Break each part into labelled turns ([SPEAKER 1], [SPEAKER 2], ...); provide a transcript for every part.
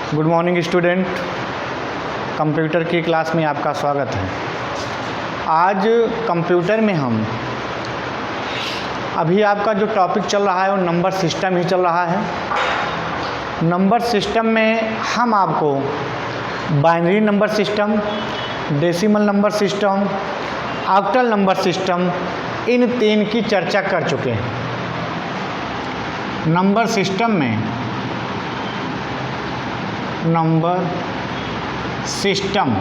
[SPEAKER 1] Good morning student. Computer की class में आपका स्वागत है। आज कंप्यूटर में हम अभी आपका जो टॉपिक चल रहा है वो नंबर सिस्टम ही चल रहा है। नंबर सिस्टम में हम आपको binary number system, decimal number system, octal number system, इन तीन की चर्चा कर चुके हैं। नंबर सिस्टम में नंबर सिस्टम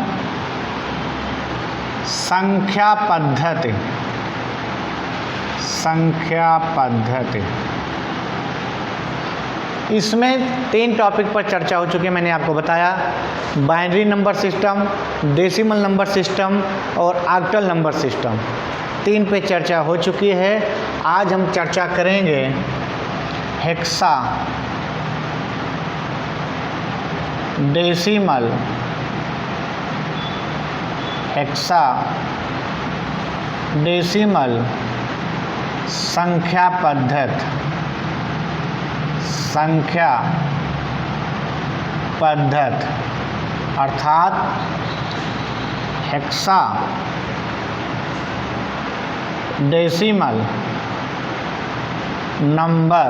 [SPEAKER 1] संख्या पद्धति इसमें तीन टॉपिक पर चर्चा हो चुकी है। मैंने आपको बताया binary number system, decimal number system और ऑक्टल नंबर सिस्टम, तीन पे चर्चा हो चुकी है। आज हम चर्चा करेंगे हेक्सा डेसिमल, संख्या पद्धति अर्थात hexa decimal number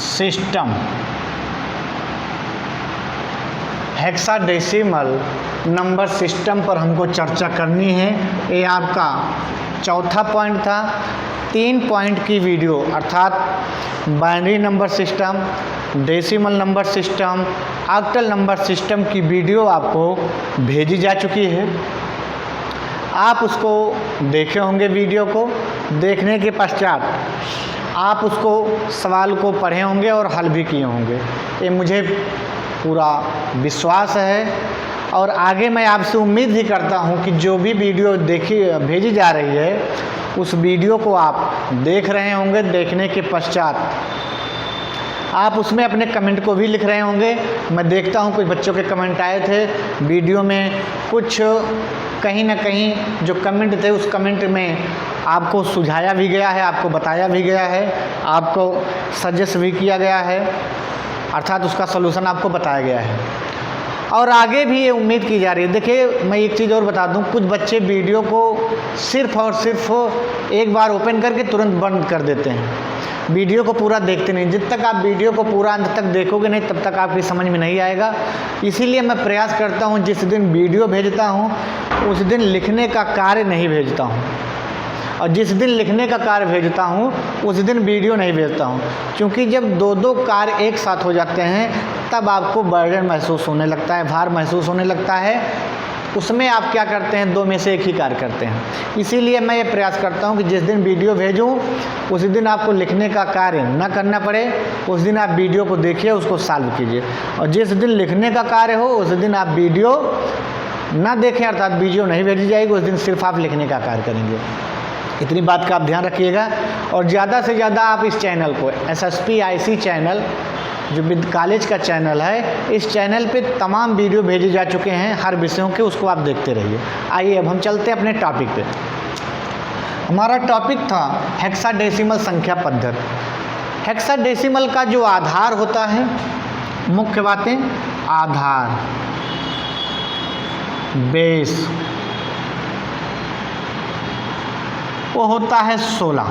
[SPEAKER 1] system. Hexadecimal number system पर हमको चर्चा करनी है। ये आपका चौथा पॉइंट था। 3 पॉइंट की वीडियो अर्थात binary number system, decimal number system, octal number system की वीडियो आपको भेजी जा चुकी है। आप उसको देखे होंगे। वीडियो को देखने के पश्चात आप उसको सवाल को पढ़े होंगे और हल भी किए होंगे, ये मुझे पूरा विश्वास है। और आगे मैं आपसे उम्मीद भी करता हूं कि जो भी वीडियो भेजी जा रही है उस वीडियो को आप देख रहे होंगे। देखने के पश्चात आप उसमें अपने कमेंट को भी लिख रहे होंगे। मैं देखता हूं कुछ बच्चों के कमेंट आए थे वीडियो में, कुछ कहीं ना कहीं जो कमेंट थे उस कमेंट में आपको सुझाया भी गया है, आपको बताया भी गया है, आपको सजेस्ट भी किया गया है, अर्थात उसका सलूशन आपको बताया गया है। और आगे भी ये उम्मीद की जा रही है। देखिए मैं एक चीज़ और बता दूं, कुछ बच्चे वीडियो को सिर्फ और सिर्फ एक बार ओपन करके तुरंत बंद कर देते हैं, वीडियो को पूरा देखते नहीं। जब तक आप वीडियो को पूरा अंत तक देखोगे नहीं तब तक आपकी समझ में नहीं आएगा। इसीलिए मैं प्रयास करता हूँ जिस दिन वीडियो भेजता हूँ उस दिन लिखने का कार्य नहीं भेजता हूँ, और जिस दिन लिखने का कार्य भेजता हूँ उस दिन वीडियो नहीं भेजता हूँ। क्योंकि जब दो कार्य एक साथ हो जाते हैं तब आपको बर्डन महसूस होने लगता है, भार महसूस होने लगता है। उसमें आप क्या करते हैं, 2 में से एक ही कार्य करते हैं। इसीलिए मैं ये प्रयास करता हूँ कि जिस दिन वीडियो भेजूँ उस दिन आपको लिखने का कार्य न करना पड़े, उस दिन आप वीडियो को देखिए, उसको सॉल्व कीजिए। और जिस दिन लिखने का कार्य हो उस दिन आप वीडियो ना देखें, अर्थात वीडियो नहीं भेजी जाएगी, उस दिन सिर्फ आप लिखने का कार्य करेंगे। इतनी बात का आप ध्यान रखिएगा। और ज़्यादा से ज़्यादा आप इस चैनल को SSPIC चैनल जो विद कॉलेज का चैनल है, इस चैनल पे तमाम वीडियो भेजे जा चुके हैं हर विषयों के, उसको आप देखते रहिए। आइए अब हम चलते हैं अपने टॉपिक पे। हमारा टॉपिक था हेक्साडेसिमल संख्या पद्धति। हेक्साडेसिमल का जो आधार होता है, मुख्य बातें, आधार, बेस, वो होता है 16।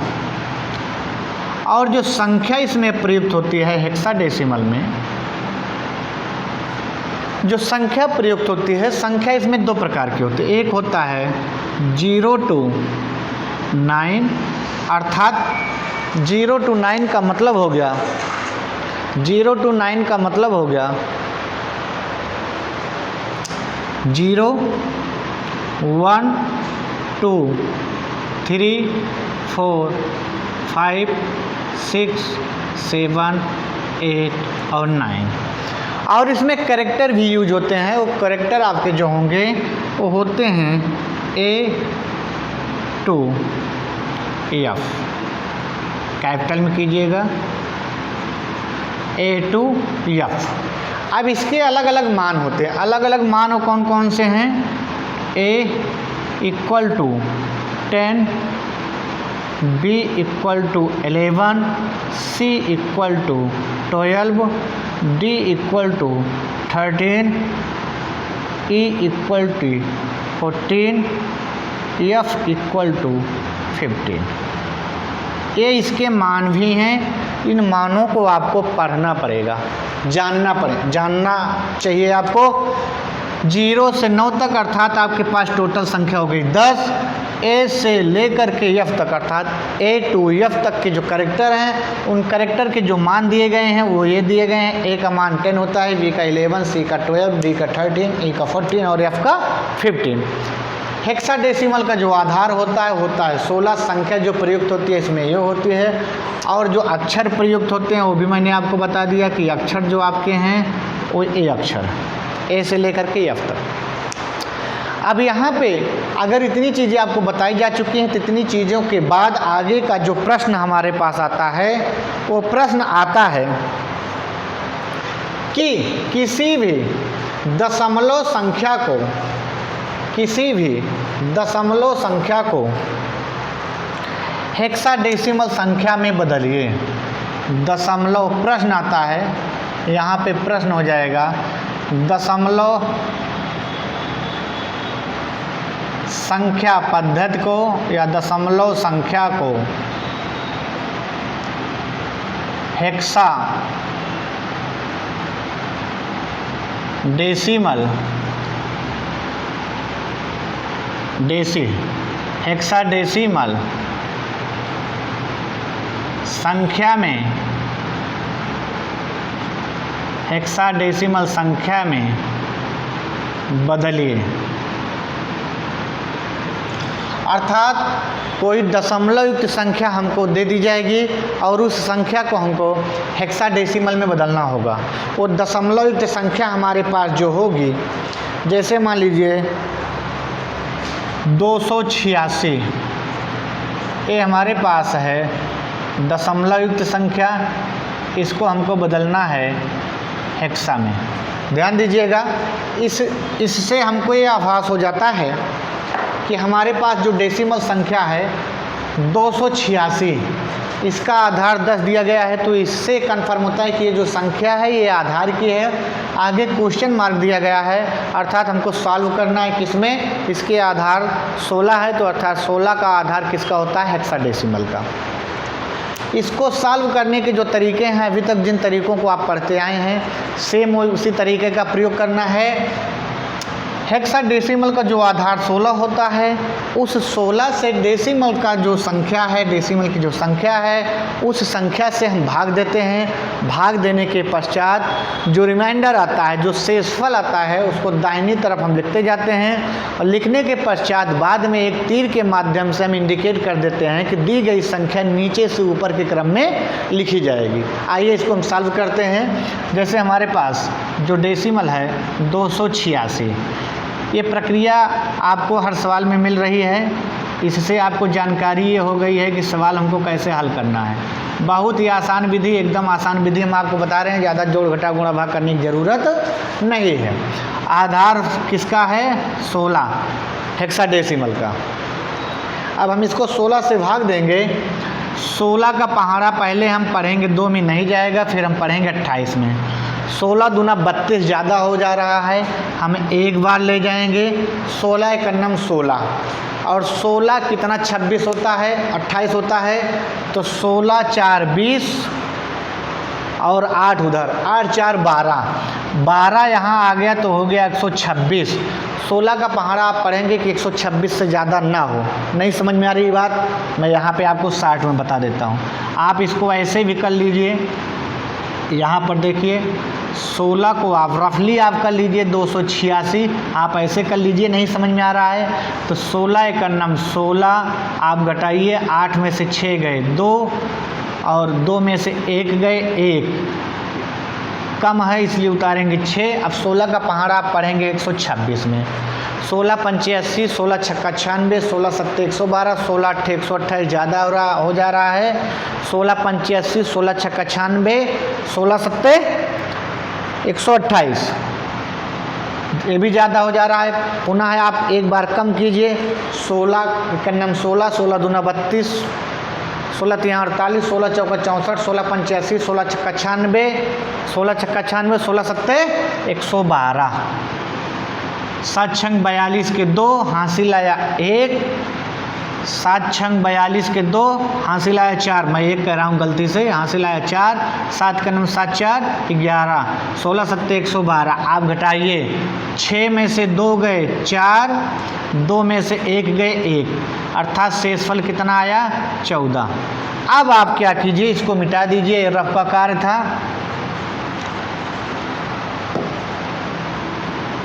[SPEAKER 1] और जो संख्या इसमें प्रयुक्त होती है हेक्साडेसिमल में, जो संख्या प्रयुक्त होती है, संख्या इसमें 2 प्रकार की होती है। एक होता है 0 to 9, अर्थात 0 to 9 का मतलब हो गया 0 to 9 का मतलब हो गया 0, 1, 2, 3, 4, 5, 6, 7, 8 और 9। और इसमें कैरेक्टर भी यूज होते हैं। वो कैरेक्टर आपके जो होंगे वो होते हैं A to F, कैपिटल में कीजिएगा, A to F। अब इसके अलग अलग मान होते हैं। अलग अलग मान वो कौन कौन से हैं? A = 10, B equal to 11, C equal to 12, D equal to 13, E equal to 14, F equal to 15। ये इसके मान भी हैं। इन मानों को आपको पढ़ना पड़ेगा, जानना चाहिए आपको। 0 से 9 तक अर्थात आपके पास टोटल संख्या हो गई 10। ए से लेकर के एफ तक अर्थात ए टू एफ तक के जो कैरेक्टर हैं, उन कैरेक्टर के जो मान दिए गए हैं वो ये दिए गए हैं। ए का मान 10 होता है, बी का 11, सी का 12, डी का 13, ई का 14 और एफ का 15। हेक्साडेसिमल का जो आधार होता है 16। संख्या जो प्रयुक्त होती है इसमें ये होती है, और जो अक्षर प्रयुक्त होते हैं वो भी मैंने आपको बता दिया कि अक्षर जो आपके हैं वो ए अक्षर, ए से लेकर के एफ तक। अब यहाँ पे अगर इतनी चीज़ें आपको बताई जा चुकी हैं तो इतनी चीज़ों के बाद आगे का जो प्रश्न हमारे पास आता है वो प्रश्न आता है कि किसी भी दशमलव संख्या को हेक्साडेसिमल संख्या में बदलिए। दशमलव प्रश्न आता है, यहाँ पे प्रश्न हो जाएगा दशमलव संख्या पद्धति को या दशमलव संख्या को हेक्साडेसिमल संख्या में बदलिए। अर्थात कोई दशमलव युक्त संख्या हमको दे दी जाएगी और उस संख्या को हमको हेक्साडेसिमल में बदलना होगा। वो दशमलव युक्त संख्या हमारे पास जो होगी, जैसे मान लीजिए 286, ये हमारे पास है दशमलव युक्त संख्या, इसको हमको बदलना है हेक्सा में। ध्यान दीजिएगा, इससे हमको ये आभास हो जाता है कि हमारे पास जो डेसिमल संख्या है 286, इसका आधार 10 दिया गया है, तो इससे कन्फर्म होता है कि ये जो संख्या है ये आधार की है। आगे क्वेश्चन मार्क दिया गया है, अर्थात हमको सॉल्व करना है किसमें, इसके आधार 16 है, तो अर्थात 16 का आधार किसका होता है, हेक्साडेसिमल का। इसको सॉल्व करने के जो तरीके हैं, अभी तक जिन तरीकों को आप पढ़ते आए हैं, सेम उसी तरीके का प्रयोग करना है। हेक्साडेसिमल का जो आधार 16 होता है, उस 16 से डेसिमल का जो संख्या है, डेसिमल की जो संख्या है, उस संख्या से हम भाग देते हैं। भाग देने के पश्चात जो रिमाइंडर आता है, जो शेषफल आता है, उसको दाहिनी तरफ हम लिखते जाते हैं और लिखने के पश्चात बाद में एक तीर के माध्यम से हम इंडिकेट कर देते हैं कि दी गई संख्या नीचे से ऊपर के क्रम में लिखी जाएगी। आइए इसको हम सॉल्व करते हैं। जैसे हमारे पास जो डेसिमल है 286, ये प्रक्रिया आपको हर सवाल में मिल रही है। इससे आपको जानकारी ये हो गई है कि सवाल हमको कैसे हल करना है। बहुत ही आसान विधि, एकदम आसान विधि हम आपको बता रहे हैं, ज़्यादा जोड़ घटा गुणा भाग करने की ज़रूरत नहीं है। आधार किसका है, 16 हेक्साडेसिमल का। अब हम इसको 16 से भाग देंगे। 16 का पहाड़ा पहले हम पढ़ेंगे, 2 में नहीं जाएगा, फिर हम पढ़ेंगे 28 में। 16 दूना 32 ज़्यादा हो जा रहा है, हम एक बार ले जाएंगे। 16 एकन्नम 16 और 16 कितना 26 होता है, 28 होता है, तो 16 4 20 और 8 उधर, 8 4 12 यहाँ आ गया तो हो गया 126। 16 का पहाड़ा आप पढ़ेंगे कि 126 से ज़्यादा ना हो। नहीं समझ में आ रही बात, मैं यहाँ पे आपको 60 में बता देता हूँ। आप इसको ऐसे भी कर लीजिए। यहाँ पर देखिए 16 को आप रफली आप कर लीजिए 286, आप ऐसे कर लीजिए। नहीं समझ में आ रहा है तो 16 एकन्नम 16 आप घटाइए, 8 में से 6 गए 2 और 2 में से 1 गए 1, कम है इसलिए उतारेंगे 6। अब 16 का पहाड़ा आप पढ़ेंगे 126 में। 16 85, 16 छक्का 96, 16 सत्ते 112, 16 अट्ठे 128 ज़्यादा हो जा रहा है। 16 85, 16 छक्का 96, 16 सत्ते 128, ये भी ज़्यादा हो जा रहा है। पुनः आप एक बार कम कीजिए, 16 एकन्नम 16, 16 दूना 32, 16 तिया 48, 16 चौका 64, 16 85, 16 छक्का 96, 16 छक्का 96, 16 सत्ते 112। 7 छंग 42 के 2, हासिल आया 1। 7 छंग 42 के 2, हासिल आया 4। मैं 1 कह रहा हूँ गलती से, हासिल आया 4। 7 का नंबर 7 4 11, 16 सत्ते 112। आप घटाइए, 6 में से 2 गए 4, 2 में से 1 गए 1, अर्थात शेषफल कितना आया 14। अब आप क्या कीजिए, इसको मिटा दीजिए, रफ का कार्य था।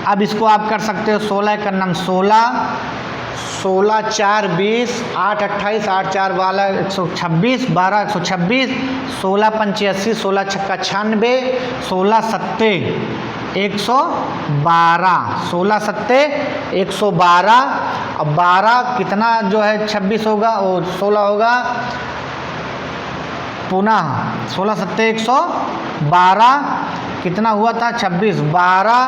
[SPEAKER 1] अब इसको आप कर सकते हो, 16 का नंबर 16, 16 4 20, 8 28, 8 4 12 126, 12 126, 16 85, 16 छक्का 96, 16 सत्ते 112, 16 सत्ते 112। अब 12 कितना जो है 26 होगा और 16 होगा, पुनः 16 सत्ते 112 कितना हुआ था 26, 12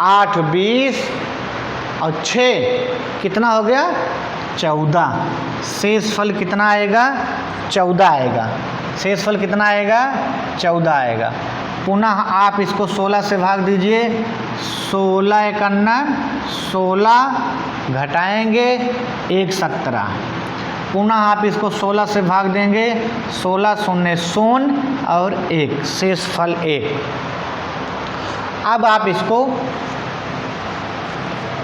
[SPEAKER 1] 8 20 और 6 कितना हो गया 14। शेषफल कितना आएगा 14 आएगा। शेषफल कितना आएगा 14 आएगा। पुनः आप इसको 16 से भाग दीजिए, 16 एकन्ना 16 घटाएंगे 1 17। पुनः आप इसको 16 से भाग देंगे, 16 शून्य 0 और 1, शेषफल 1। अब आप इसको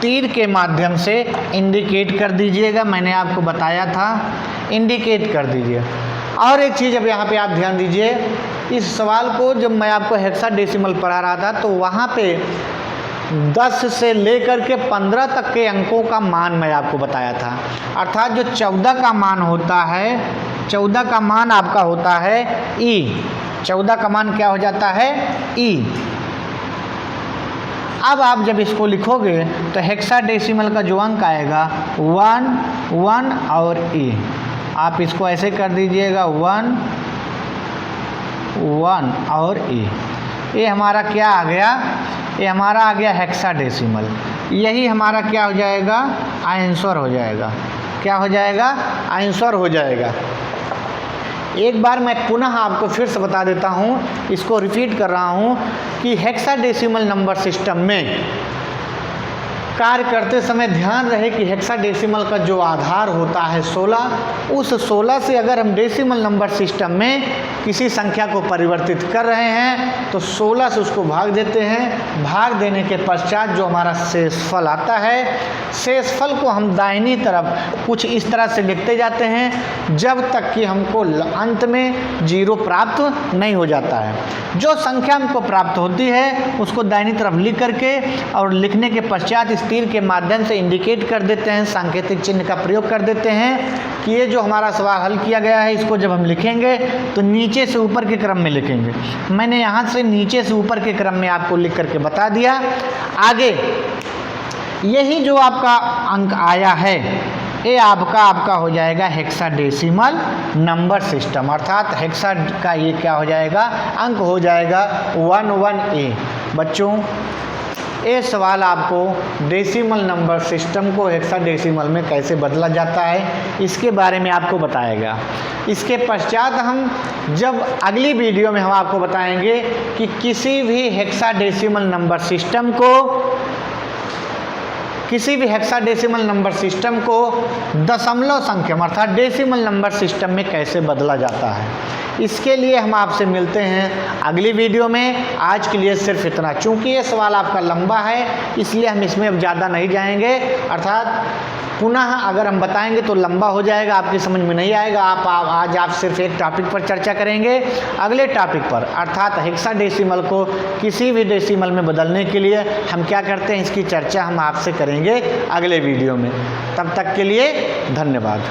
[SPEAKER 1] तीर के माध्यम से इंडिकेट कर दीजिएगा, मैंने आपको बताया था, इंडिकेट कर दीजिए। और एक चीज़ अब यहाँ पे आप ध्यान दीजिए, इस सवाल को जब मैं आपको हेक्साडेसिमल पढ़ा रहा था तो वहाँ पे 10 से लेकर के 15 तक के अंकों का मान मैं आपको बताया था। अर्थात जो 14 का मान होता है, 14 का मान आपका होता है ई। 14 का मान क्या हो जाता है ई। अब आप जब इसको लिखोगे तो हेक्साडेसिमल का जो अंक आएगा 1 1 और ई। आप इसको ऐसे कर दीजिएगा 1 1 और ई। ये हमारा क्या आ गया, ये हमारा आ गया हेक्साडेसिमल। यही हमारा क्या हो जाएगा आंसर हो जाएगा। क्या हो जाएगा आंसर हो जाएगा। एक बार मैं पुनः आपको फिर से बता देता हूँ, इसको रिपीट कर रहा हूँ कि हेक्साडेसिमल नंबर सिस्टम में कार्य करते समय ध्यान रहे कि हेक्साडेसिमल का जो आधार होता है 16, उस 16 से अगर हम डेसिमल नंबर सिस्टम में किसी संख्या को परिवर्तित कर रहे हैं तो 16 से उसको भाग देते हैं। भाग देने के पश्चात जो हमारा शेषफल आता है, शेषफल को हम दाहिनी तरफ कुछ इस तरह से लिखते जाते हैं जब तक कि हमको अंत में 0 प्राप्त नहीं हो जाता है। जो संख्या हमको प्राप्त होती है उसको दाहिनी तरफ लिख करके और लिखने के पश्चात इस तीर के माध्यम से इंडिकेट कर देते हैं, सांकेतिक चिन्ह का प्रयोग कर देते हैं कि ये जो हमारा सवाल हल किया गया है इसको जब हम लिखेंगे तो नीचे से ऊपर के क्रम में लिखेंगे। मैंने यहाँ से नीचे से ऊपर के क्रम में आपको लिख करके बता दिया। आगे यही जो आपका अंक आया है ये आपका हो जाएगा हेक्साडेसिमल नंबर सिस्टम, अर्थात हेक्सा का ये क्या हो जाएगा अंक हो जाएगा 11A। बच्चों ये सवाल आपको डेसिमल नंबर सिस्टम को हेक्साडेसिमल में कैसे बदला जाता है इसके बारे में आपको बताएगा। इसके पश्चात हम जब अगली वीडियो में हम आपको बताएंगे कि किसी भी हेक्साडेसिमल नंबर सिस्टम को दशमलव संख्या अर्थात डेसिमल नंबर सिस्टम में कैसे बदला जाता है, इसके लिए हम आपसे मिलते हैं अगली वीडियो में। आज के लिए सिर्फ इतना, चूँकि ये सवाल आपका लंबा है इसलिए हम इसमें अब ज़्यादा नहीं जाएंगे, अर्थात पुनः अगर हम बताएंगे तो लंबा हो जाएगा, आपकी समझ में नहीं आएगा। आज आप सिर्फ एक टॉपिक पर चर्चा करेंगे, अगले टॉपिक पर अर्थात हेक्साडेसिमल को किसी भी डेसिमल में बदलने के लिए हम क्या करते हैं इसकी चर्चा हम आपसे करेंगे अगले वीडियो में। तब तक के लिए धन्यवाद।